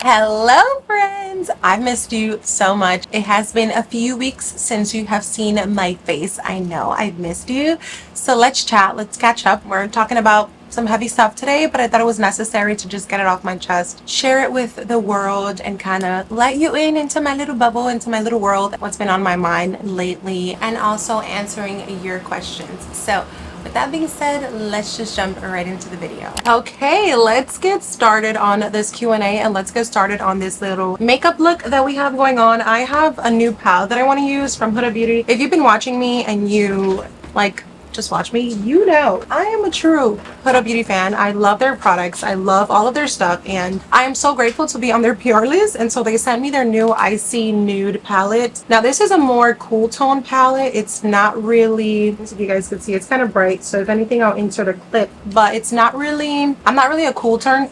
Hello friends, I missed you so much. It has been a few weeks since you have seen my face. I know I've missed you, so let's chat, let's catch up. We're talking about some heavy stuff today, but I thought it was necessary to just get it off my chest, share it with the world, and kind of let you in into my little bubble, into my little world, what's been on my mind lately, and also answering your questions. So with that being said, let's just jump right into the video. Okay, let's get started on this Q&A and let's get started on this little makeup look that we have going on. I have a new palette that I want to use from Huda Beauty. If you've been watching me and you just watch me, you know I am a true Huda Beauty fan. I love their products, I love all of their stuff, and I am so grateful to be on their PR list. And so they sent me their new Icy Nude palette. Now this is a more cool tone palette. It's not really, as you guys can see, it's kind of bright, so if anything I'll insert a clip, but it's not really, I'm not really a cool tone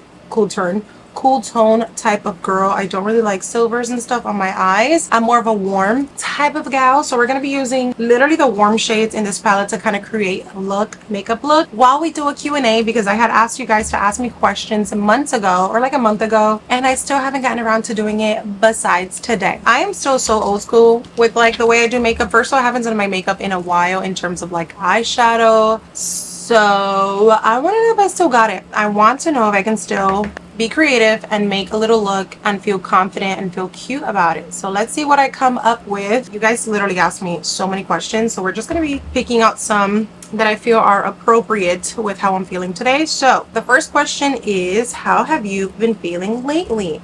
type of girl. I don't really like silvers and stuff on my eyes. I'm more of a warm type of gal, so we're going to be using literally the warm shades in this palette to kind of create a makeup look while we do a Q&A, because I had asked you guys to ask me questions months ago, or like a month ago, and I still haven't gotten around to doing it besides today. I am still so old school with like the way I do makeup. First of all, I haven't done my makeup in a while in terms of like eyeshadow, so I want to know if I still got it. I want to know if I can still be creative and make a little look and feel confident and feel cute about it. So let's see what I come up with. You guys literally asked me so many questions, so we're just going to be picking out some that I feel are appropriate with how I'm feeling today. So the first question is, how have you been feeling lately?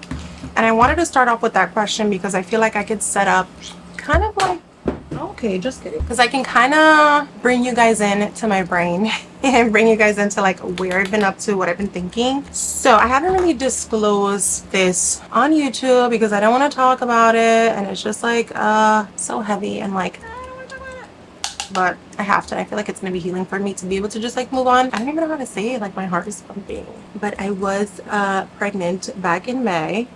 And I wanted to start off with that question because I feel like I could set up kind of like, okay, just kidding, because I can kind of bring you guys into my brain and bring you guys into like where I've been up to, what I've been thinking. So I haven't really disclosed this on YouTube because I don't want to talk about it, and it's just like so heavy, and like I don't want to talk about it, but I have to. I feel like it's gonna be healing for me to be able to just like move on. I don't even know how to say it, like my heart is pumping. But I was pregnant back in May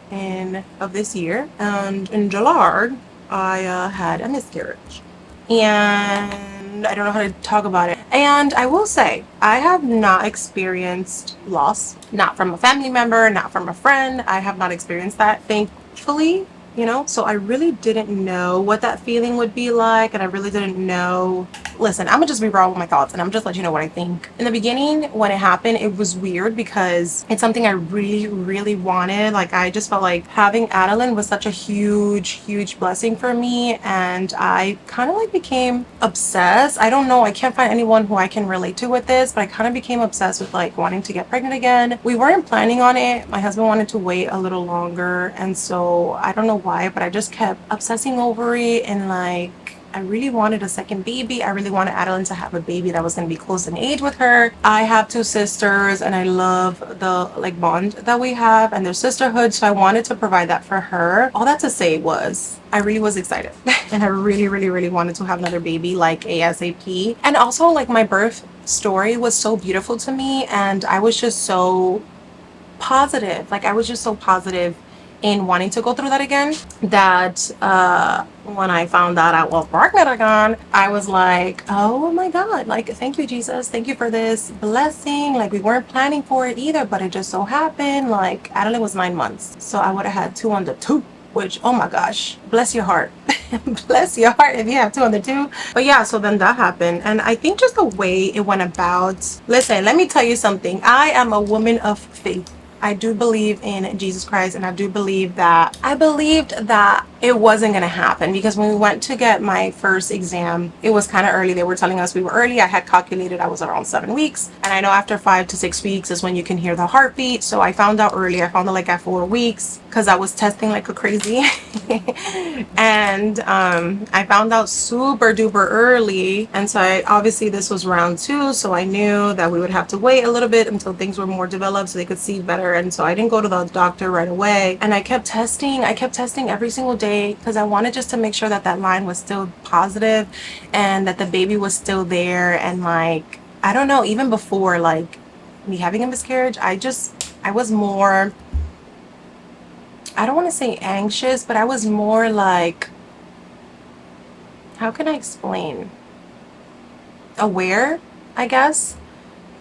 of this year, and in July I had a miscarriage, and I don't know how to talk about it. And I will say, I have not experienced loss, not from a family member, not from a friend. I have not experienced that, thankfully, you know. So I really didn't know what that feeling would be like, and I really didn't know. Listen, I'm gonna just be raw with my thoughts, and I'm just let you know what I think. In the beginning, when it happened, it was weird because it's something I really wanted. Like, I just felt like having Adeline was such a huge blessing for me, and I kind of like became obsessed. I don't know, I can't find anyone who I can relate to with this, but I kind of became obsessed with like wanting to get pregnant again. We weren't planning on it. My husband wanted to wait a little longer, and so I don't know why, but I just kept obsessing over it, and like I really wanted a second baby. I really wanted Adeline to have a baby that was going to be close in age with her. I have two sisters, and I love the like bond that we have and their sisterhood, so I wanted to provide that for her. All that to say was, I really was excited and I really wanted to have another baby like ASAP. And also like my birth story was so beautiful to me, and I was just so positive. Like I was just so positive in wanting to go through that again, that when I found out I was pregnant again, I was like, oh my God, like thank you Jesus, thank you for this blessing. Like we weren't planning for it either, but it just so happened. Like Adeline was 9 months, so I would have had 2 on the 2, which, oh my gosh, bless your heart. Bless your heart if you have 2 on the 2. But yeah, so then that happened, and I think just the way it went about, listen, let me tell you something. I am a woman of faith. I do believe in Jesus Christ, and I believed that it wasn't going to happen, because when we went to get my first exam, it was kind of early. They were telling us we were early. I had calculated I was around 7 weeks, and I know after 5 to 6 weeks is when you can hear the heartbeat. So I found out early. I found out like at 4 weeks, because I was testing like a crazy. And I found out super duper early, and so obviously this was round 2, so I knew that we would have to wait a little bit until things were more developed so they could see better. And so I didn't go to the doctor right away, and I kept testing every single day, because I wanted just to make sure that that line was still positive and that the baby was still there. And like, I don't know, even before like me having a miscarriage, I was more, I don't want to say anxious, but I was more like, how can I explain, aware, I guess,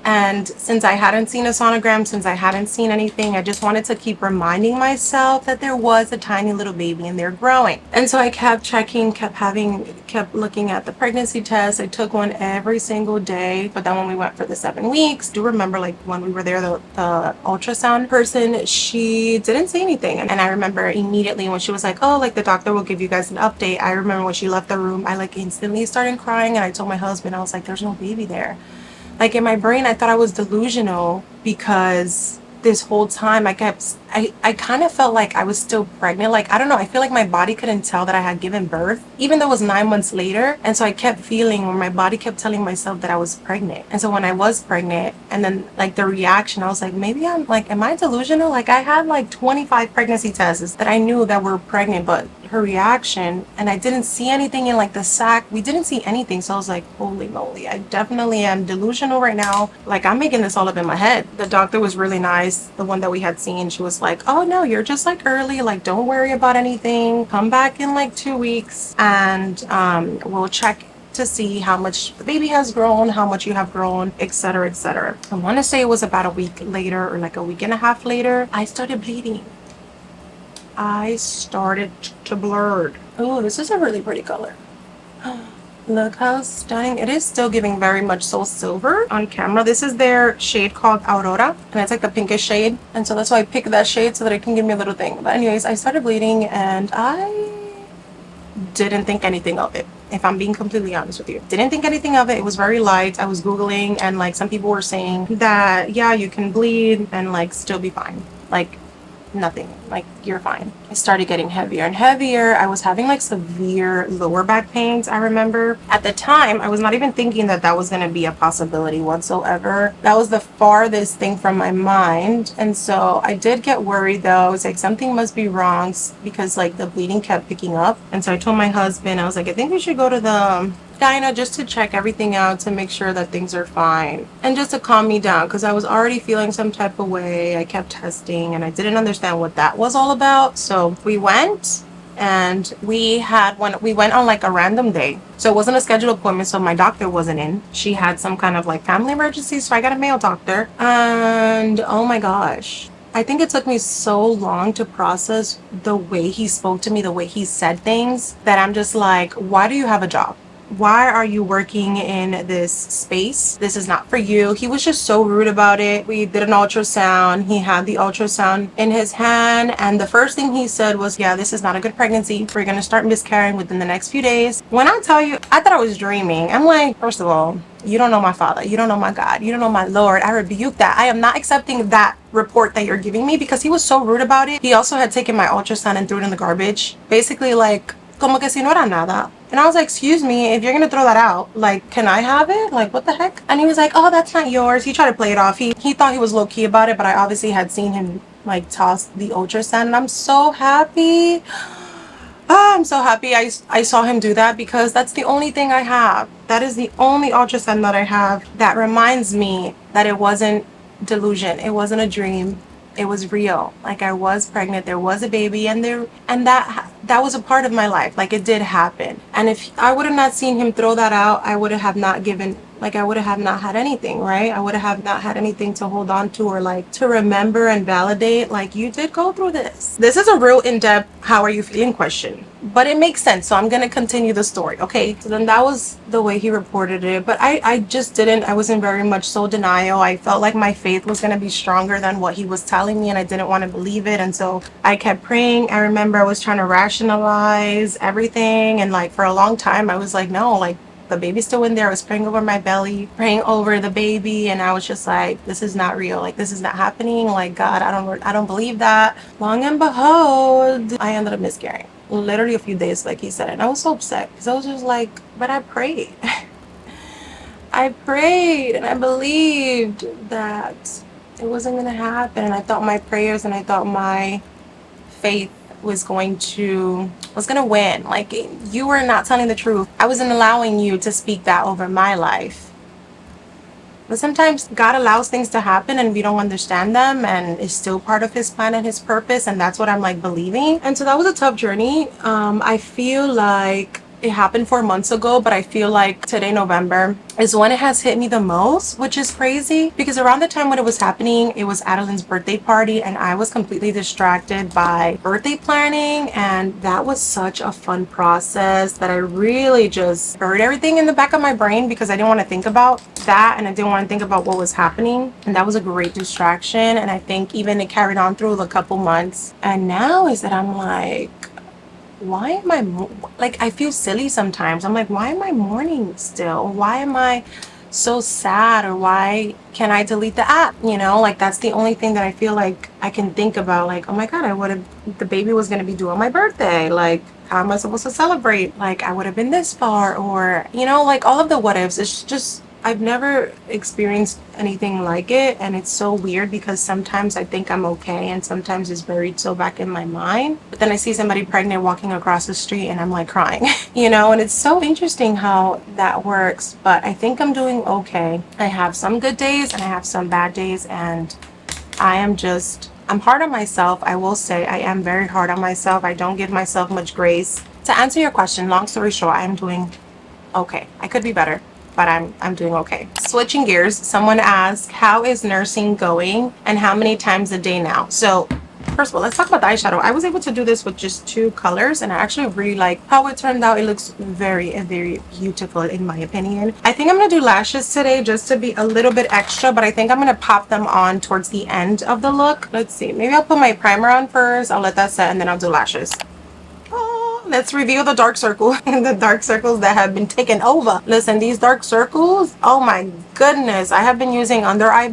And since I hadn't seen a sonogram, since I hadn't seen anything, I just wanted to keep reminding myself that there was a tiny little baby and they're growing. And so I kept checking, kept looking at the pregnancy test. I took one every single day. But then when we went for the 7 weeks, do remember like when we were there, the ultrasound person, she didn't say anything. And I remember immediately when she was like, oh, like the doctor will give you guys an update. I remember when she left the room, I like instantly started crying, and I told my husband, I was like, there's no baby there. Like in my brain, I thought I was delusional because this whole time I kind of felt like I was still pregnant. Like, I don't know. I feel like my body couldn't tell that I had given birth, even though it was 9 months later. And so I kept feeling, or my body kept telling myself that I was pregnant. And so when I was pregnant, and then like the reaction, I was like, maybe I'm like, am I delusional? Like I had like 25 pregnancy tests that I knew that were pregnant, but her reaction, and I didn't see anything in like the sac. We didn't see anything. So I was like, holy moly, I definitely am delusional right now. Like I'm making this all up in my head. The doctor was really nice. The one that we had seen, she was like, oh no, you're just like early, like don't worry about anything, come back in like 2 weeks and we'll check to see how much the baby has grown, how much you have grown, etc., etc. I want to say it was about a week later, or like a week and a half later, I started bleeding. I started to blur. Oh, this is a really pretty color. Look how stunning. It is still giving very much so silver on camera. This is their shade called Aurora, and it's like the pinkish shade. And so that's why I picked that shade so that it can give me a little thing. But anyways, I started bleeding and I didn't think anything of it. If I'm being completely honest with you, didn't think anything of it. It was very light. I was Googling and like some people were saying that, yeah, you can bleed and like still be fine. Like nothing, like you're fine. It started getting heavier and heavier. I was having like severe lower back pains. I remember at the time I was not even thinking that that was going to be a possibility whatsoever. That was the farthest thing from my mind. And so I did get worried though. I was like, something must be wrong, because like the bleeding kept picking up. And so I told my husband, I was like, I think we should go to the gyno just to check everything out, to make sure that things are fine and just to calm me down, because I was already feeling some type of way. I kept testing and I didn't understand what that was all about. So we went, and we went on like a random day, so it wasn't a scheduled appointment. So my doctor wasn't in. She had some kind of like family emergency, so I got a male doctor. And oh my gosh, I think it took me so long to process the way he spoke to me, the way he said things, that I'm just like, why do you have a job? Why are you working in this space? This is not for you. He was just so rude about it. We did an ultrasound. He had the ultrasound in his hand, and the first thing he said was, yeah, this is not a good pregnancy. We're going to start miscarrying within the next few days. When I tell you, I thought I was dreaming. I'm like, first of all, you don't know my Father. You don't know my God. You don't know my Lord. I rebuke that. I am not accepting that report that you're giving me, because he was so rude about it. He also had taken my ultrasound and threw it in the garbage. Basically like, como que si no era nada. And I was like, excuse me, if you're gonna throw that out, like, can I have it? Like, what the heck? And he was like, oh, that's not yours. He tried to play it off. He thought he was low-key about it, but I obviously had seen him like toss the ultrasound, and I'm so happy. Oh, I'm so happy I saw him do that, because that's the only thing I have. That is the only ultrasound that I have that reminds me that it wasn't delusion. It wasn't a dream. It was real. Like, I was pregnant, there was a baby, and that was a part of my life. Like, it did happen. And if I would have not seen him throw that out, I would have not given, like, I would have not had anything, right? I would have not had anything to hold on to, or like to remember and validate, like, you did go through this. This is a real in-depth how are you feeling question, but it makes sense. So I'm gonna continue the story. Okay, so then that was the way he reported it. But I just didn't, I was in very much so denial. I felt like my faith was gonna be stronger than what he was telling me, and I didn't want to believe it. And so I kept praying. I remember I was trying to rationalize everything, and like for a long time I was like, no, like, the baby's still in there. I was praying over my belly, praying over the baby, and I was just like, this is not real. Like, this is not happening. Like, God, I don't believe that. Long and behold, I ended up miscarrying. Literally a few days, like he said. And I was so upset, because I was just like, but I prayed. I prayed and I believed that it wasn't going to happen. And I thought my prayers and I thought my faith was going to win. Like, you were not telling the truth. I wasn't allowing you to speak that over my life. But sometimes God allows things to happen and we don't understand them, and it's still part of his plan and his purpose, and that's what I'm like believing. And so that was a tough journey. I feel like it happened 4 months ago, but I feel like today, November, is when it has hit me the most, which is crazy because around the time when it was happening, it was Adeline's birthday party and I was completely distracted by birthday planning, and that was such a fun process that I really just buried everything in the back of my brain because I didn't want to think about that and I didn't want to think about what was happening, and that was a great distraction. And I think even it carried on through a couple months, and now is that I'm like, why am I like, I feel silly sometimes. I'm like, why am I mourning still? Why am I so sad? Or why can't I delete the app? You know, like that's the only thing that I feel like I can think about. Like, oh my god, I would have, the baby was gonna be due on my birthday, like how am I supposed to celebrate? Like I would have been this far, or you know, like all of the what ifs. It's just, I've never experienced anything like it, and it's so weird because sometimes I think I'm okay and sometimes it's buried so back in my mind, but then I see somebody pregnant walking across the street and I'm like crying you know, and it's so interesting how that works. But I think I'm doing okay. I have some good days and I have some bad days, and I'm hard on myself. I will say I am very hard on myself. I don't give myself much grace. To answer your question, long story short, I'm doing okay. I could be better, but I'm doing okay. Switching gears, someone asked, how is nursing going and how many times a day now? So first of all, let's talk about the eyeshadow. I was able to do this with just 2 colors and I actually really like how it turned out. It looks very, very beautiful in my opinion. I think I'm gonna do lashes today just to be a little bit extra, but I think I'm gonna pop them on towards the end of the look. Let's see, maybe I'll put my primer on first, I'll let that set, and then I'll do lashes. Let's reveal the dark circle the dark circles that have been taken over. Listen, these dark circles, oh my goodness, I have been using under eye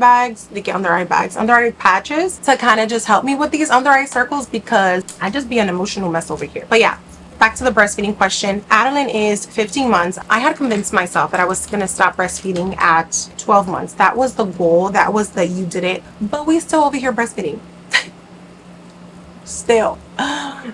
patches to kind of just help me with these under eye circles because I just be an emotional mess over here. But yeah, back to the breastfeeding question. Adeline is 15 months. I had convinced myself that I was going to stop breastfeeding at 12 months. That was the goal. That was the you did it. But we still over here breastfeeding. Still.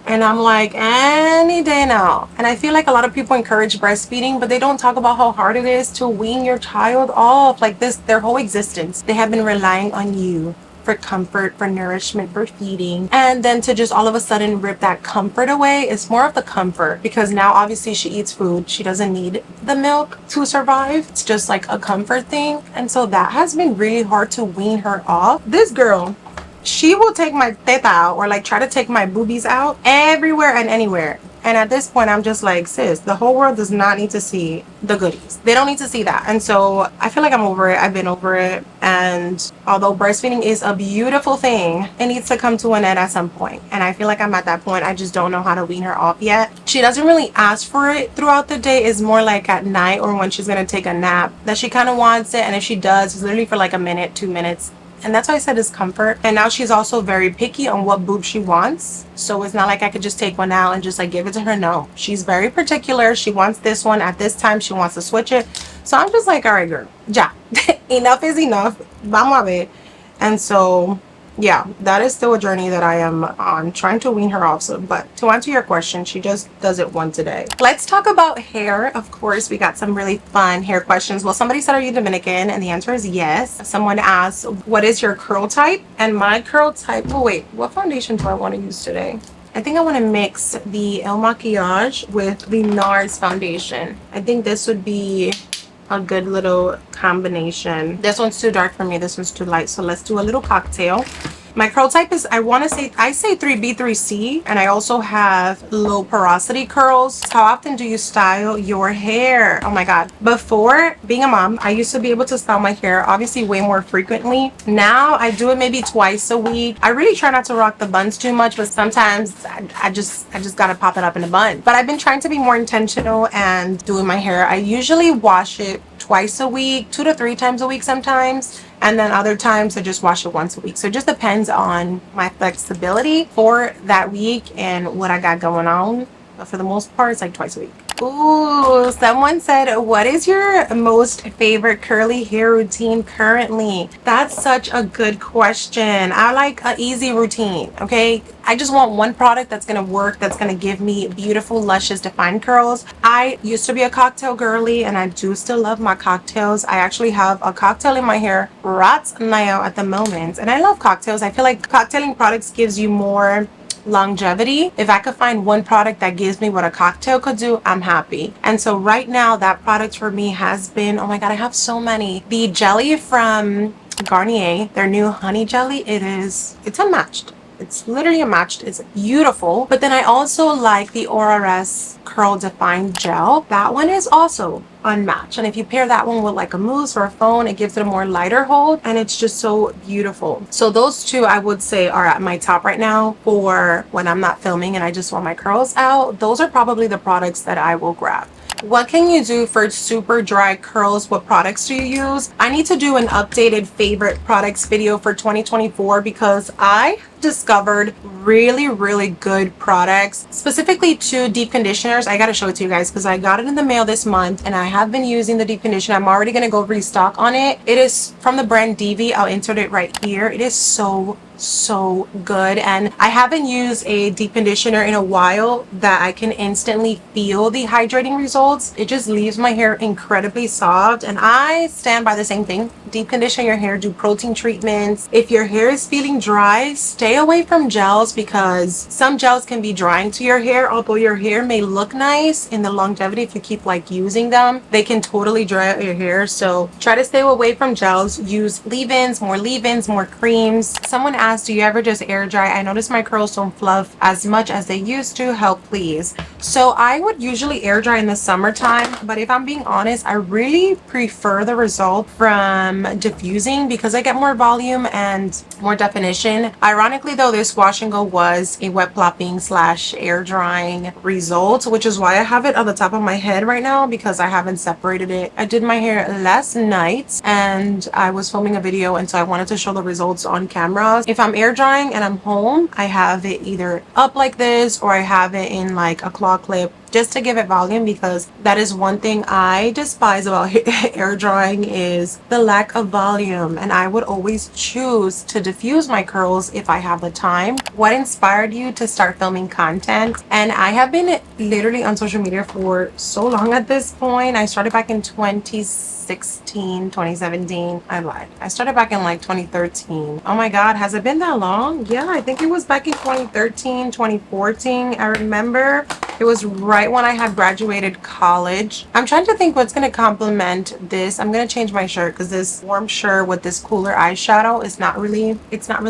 And I'm like, any day now. And I feel like a lot of people encourage breastfeeding, but they don't talk about how hard it is to wean your child off. Like this, their whole existence, they have been relying on you for comfort, for nourishment, for feeding, and then to just all of a sudden rip that comfort away. It's more of the comfort because now obviously she eats food, she doesn't need the milk to survive. It's just like a comfort thing, and so that has been really hard to wean her off. This girl, she will take my teta out or like try to take my boobies out everywhere and anywhere. And at this point, I'm just like, sis, the whole world does not need to see the goodies. They don't need to see that. And so I feel like I'm over it. I've been over it. And although breastfeeding is a beautiful thing, it needs to come to an end at some point. And I feel like I'm at that point. I just don't know how to wean her off yet. She doesn't really ask for it throughout the day. It's more like at night or when she's going to take a nap that she kind of wants it. And if she does, it's literally for like a minute, 2 minutes. And that's why I said it's comfort. And now she's also very picky on what boob she wants. So it's not like I could just take one out and just like give it to her. No, she's very particular. She wants this one at this time. She wants to switch it. So I'm just like, all right, girl, ja. Enough is enough. Vamos a ver. And so yeah, that is still a journey that I am on, trying to wean her off. So, but to answer your question, she just does it once a day. Let's talk about hair. Of course, we got some really fun hair questions. Well, somebody said, are you Dominican? And the answer is yes. Someone asked, what is your curl type? And my curl type, oh wait, what foundation do I want to use today? I think I want to mix the El Maquillage with the NARS foundation. I think this would be a good little combination. This one's too dark for me, this one's too light, so let's do a little cocktail. My curl type is, I say 3B, 3C, and I also have low porosity curls. How often do you style your hair? Oh my god. Before being a mom, I used to be able to style my hair obviously way more frequently. Now I do it maybe twice a week. I really try not to rock the buns too much, but sometimes I just gotta pop it up in a bun. But I've been trying to be more intentional and doing my hair. I usually wash it twice a week, 2 to 3 times a week sometimes. And then other times I just wash it once a week. So it just depends on my flexibility for that week and what I got going on. But for the most part, it's like twice a week. Ooh, someone said, what is your most favorite curly hair routine currently? That's such a good question. I like an easy routine, okay? I just want one product that's gonna work, that's gonna give me beautiful, luscious, defined curls. I used to be a cocktail girly and I do still love my cocktails. I actually have a cocktail in my hair right now at the moment. And I love cocktails. I feel like cocktailing products gives you more longevity. If I could find one product that gives me what a cocktail could do, I'm happy. And so right now that product for me has been, oh my god, I have so many. The jelly from Garnier, their new honey jelly, it's unmatched. It's literally unmatched. It's beautiful. But then I also like the RF Curl Define Gel. That one is also unmatched. And if you pair that one with like a mousse or a phone, it gives it a more lighter hold, and it's just so beautiful. So those two I would say are at my top right now for when I'm not filming and I just want my curls out. Those are probably the products that I will grab. What can you do for super dry curls? What products do you use? I need to do an updated favorite products video for 2024 because I discovered really good products, specifically two deep conditioners. I gotta show it to you guys because I got it in the mail this month and I have been using the deep conditioner. I'm already gonna go restock on it. It is from the brand Divi. I'll insert it right here. It is so good, and I haven't used a deep conditioner in a while that I can instantly feel the hydrating results. It just leaves my hair incredibly soft, and I stand by the same thing. Deep condition your hair, do protein treatments. If your hair is feeling dry, stay away from gels because some gels can be drying to your hair. Although your hair may look nice in the longevity, if you keep like using them, they can totally dry out your hair. So try to stay away from gels. Use leave-ins, more creams. Someone asked, do you ever just air dry? I notice my curls don't fluff as much as they used to. Help please. So I would usually air dry in the summertime, but if I'm being honest, I really prefer the result from diffusing because I get more volume and more definition. Ironically though, this wash and go was a wet plopping / air drying result, which is why I have it on the top of my head right now because I haven't separated it. I did my hair last night and I was filming a video, and so I wanted to show the results on camera. If I'm air drying and I'm home, I have it either up like this or I have it in like a claw clip just to give it volume, because that is one thing I despise about air drying is the lack of volume, and I would always choose to diffuse my curls if I have the time. What inspired you to start filming content? And I have been literally on social media for so long at this point. I started back in 2017. I lied. I started back in like 2013. Oh my god, has it been that long? Yeah, I think it was back in 2013, 2014. I remember it was right when I had graduated college. I'm trying to think what's going to complement this. I'm going to change my shirt because this warm shirt with this cooler eyeshadow is not really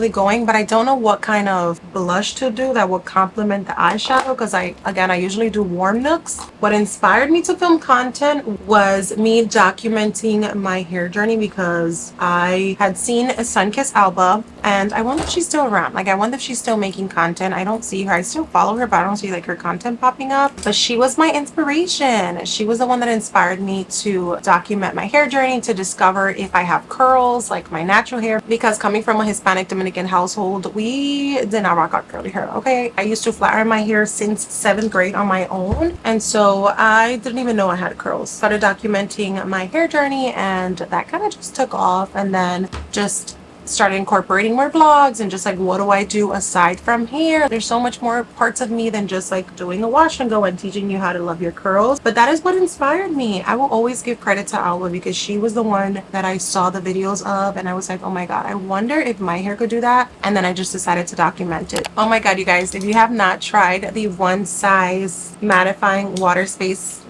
going, but I don't know what kind of blush to do that would complement the eyeshadow because I usually do warm looks. What inspired me to film content was me documenting my hair journey because I had seen a Sunkissed Alba and I wonder if she's still around. Like, I wonder if she's still making content. I don't see her. I still follow her, but I don't see like her content popping up. But she was my inspiration. She was the one that inspired me to document my hair journey, to discover if I have curls, like my natural hair, because coming from a Hispanic Dominican household, we did not rock our curly hair. Okay, I used to flat iron my hair since 7th grade on my own, and so I didn't even know I had curls. Started documenting my hair journey, and that kind of just took off, and then just started incorporating more vlogs and just like, what do I do aside from hair? There's so much more parts of me than just like doing a wash and go and teaching you how to love your curls. But that is what inspired me. I will always give credit to Alba because she was the one that I saw the videos of, and I was like, oh my god, I wonder if my hair could do that. And then I just decided to document it. Oh my god, you guys, if you have not tried the One Size mattifying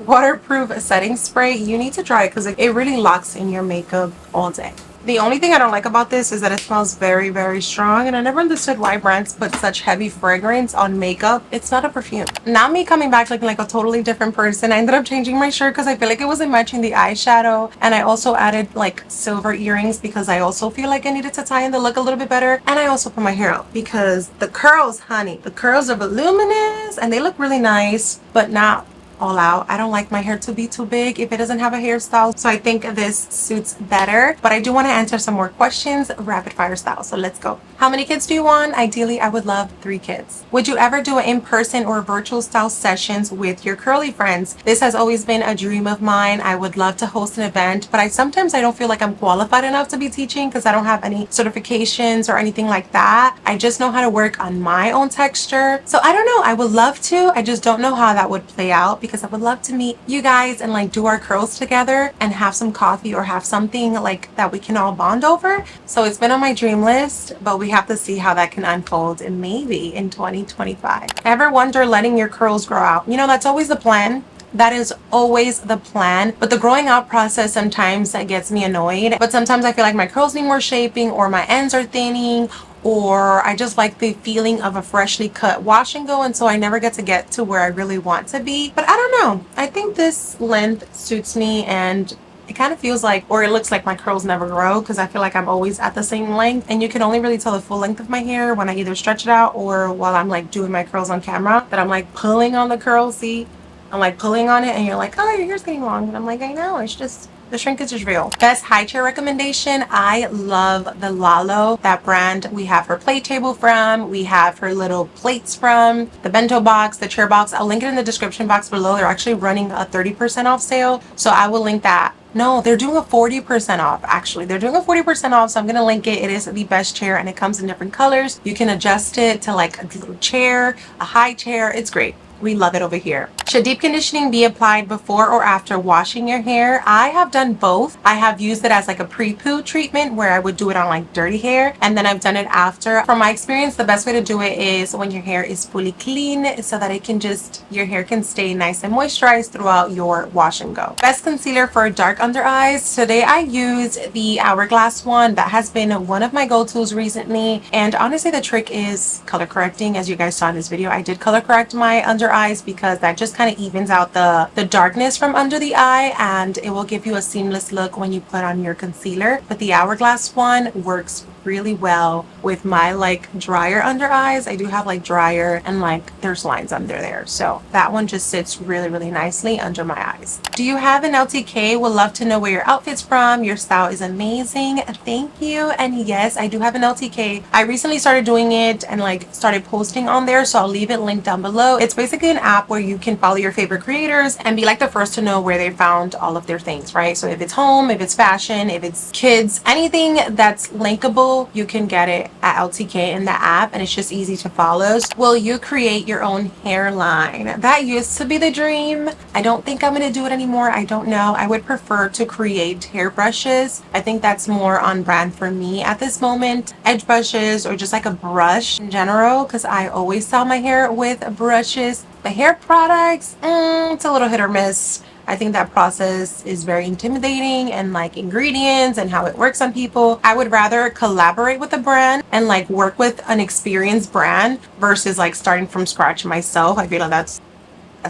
waterproof setting spray, you need to try it because it really locks in your makeup all day. The only thing I don't like about this is that it smells very strong, and I never understood why brands put such heavy fragrance on makeup. It's not a perfume. Now me coming back looking like a totally different person, I ended up changing my shirt because I feel like it wasn't matching the eyeshadow, and I also added like silver earrings because I also feel like I needed to tie in the look a little bit better, and I also put my hair out because the curls, honey, the curls are voluminous and they look really nice, but not all out. I don't like my hair to be too big if it doesn't have a hairstyle, so I think this suits better. But I do want to answer some more questions rapid fire style, so let's go. How many kids do you want? Ideally, I would love 3 kids. Would you ever do an in-person or virtual style sessions with your curly friends? This has always been a dream of mine. I would love to host an event, but sometimes I don't feel like I'm qualified enough to be teaching because I don't have any certifications or anything like that. I just know how to work on my own texture. So I don't know. I would love to. I just don't know how that would play out because I would love to meet you guys and like do our curls together and have some coffee or have something like that we can all bond over. So it's been on my dream list, but we have to see how that can unfold and maybe in 2025. Ever wonder letting your curls grow out? You know, that's always the plan. That is always the plan, but the growing out process sometimes that gets me annoyed. But sometimes I feel like my curls need more shaping, or my ends are thinning, or I just like the feeling of a freshly cut wash and go, and so I never get to where I really want to be. But I don't know, I think this length suits me, and it kind of feels like, or it looks like, my curls never grow, because I feel like I'm always at the same length, and you can only really tell the full length of my hair when I either stretch it out or while I'm like doing my curls on camera, that I'm like pulling on the curl. See, I'm like pulling on it and you're like, oh, your hair's getting long. And I'm like, I know, it's just, the shrinkage is real. Best high chair recommendation. I love the Lalo, that brand. We have her plate table from, we have her little plates from, the bento box, the chair box. I'll link it in the description box below. They're actually running a 30% off sale, so I will link that. No, they're doing a 40% off. Actually, they're doing a 40% off, so I'm gonna link it. It is the best chair, and it comes in different colors. You can adjust it to like a little chair, a high chair. It's great. We love it over here. Should deep conditioning be applied before or after washing your hair? I have done both. I have used it as like a pre-poo treatment where I would do it on like dirty hair, and then I've done it after. From my experience, the best way to do it is when your hair is fully clean, so that it can just, your hair can stay nice and moisturized throughout your wash and go. Best concealer for dark under eyes. Today I used the Hourglass one. That has been one of my go-tos recently, and honestly the trick is color correcting. As you guys saw in this video, I did color correct my under eyes because that just kind of evens out the darkness from under the eye, and it will give you a seamless look when you put on your concealer. But the Hourglass one works really well with my like drier under eyes. I do have like drier and like there's lines under there, so that one just sits really, really nicely under my eyes. Do you have an LTK? Would love to know where your outfit's from. Your style is amazing. Thank you. And yes, I do have an LTK. I recently started doing it and like started posting on there, so I'll leave it linked down below. It's basically an app where you can follow your favorite creators and be like the first to know where they found all of their things, right? So if it's home, if it's fashion, if it's kids, anything that's linkable, you can get it at LTK in the app, and it's just easy to follow. So will you create your own hairline? That used to be the dream. I don't think I'm gonna do it anymore. I don't know. I would prefer to create hairbrushes. I think that's more on brand for me at this moment. Edge brushes, or just like a brush in general, because I always style my hair with brushes. The hair products, it's a little hit or miss. I think that process is very intimidating, and like ingredients and how it works on people. I would rather collaborate with a brand and like work with an experienced brand versus like starting from scratch myself. I feel like that's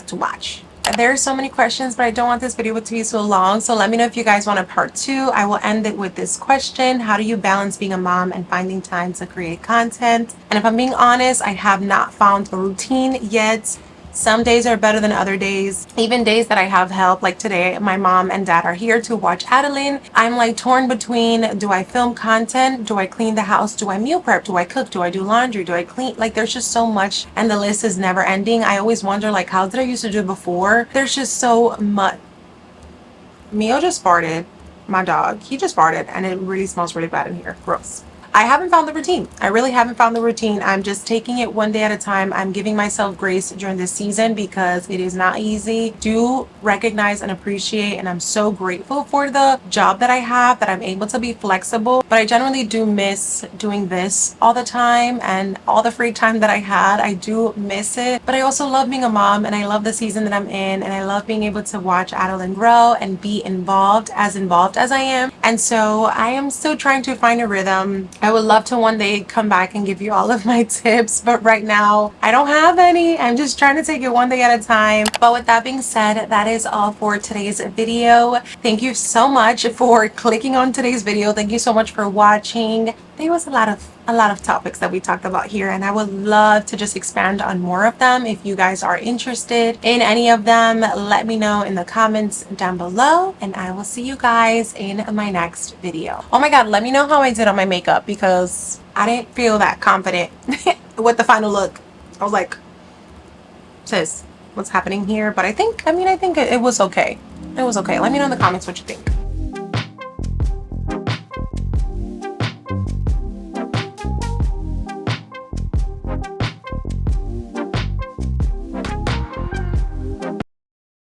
too much. There are so many questions, but I don't want this video to be so long, so let me know if you guys want a part 2. I will end it with this question: how do you balance being a mom and finding time to create content? And if I'm being honest, I have not found a routine yet. Some days are better than other days. Even days that I have help, like today, my mom and dad are here to watch Adeline. I'm like torn between, do I film content? Do I clean the house? Do I meal prep? Do I cook? Do I do laundry? Do I clean? Like there's just so much, and the list is never ending. I always wonder, like, how did I used to do it before? There's just so much. Mio just farted. My dog, he just farted, and it really smells really bad in here. Gross. I haven't found the routine. I really haven't found the routine. I'm just taking it one day at a time. I'm giving myself grace during this season because it is not easy. Do recognize and appreciate, and I'm so grateful for the job that I have, that I'm able to be flexible. But I generally do miss doing this all the time, and all the free time that I had, I do miss it. But I also love being a mom, and I love the season that I'm in, and I love being able to watch Adeline grow and be involved as I am. And so I am still trying to find a rhythm. I would love to one day come back and give you all of my tips, but right now I don't have any. I'm just trying to take it one day at a time. But with that being said, that is all for today's video. Thank you so much for clicking on today's video. Thank you so much for watching. There was a lot of topics that we talked about here, and I would love to just expand on more of them. If you guys are interested in any of them, let me know in the comments down below, and I will see you guys in my next video. Oh my god, let me know how I did on my makeup, because I didn't feel that confident with the final look. I was like, sis, what's happening here? But I think it was okay. It was okay. Let me know in the comments what you think.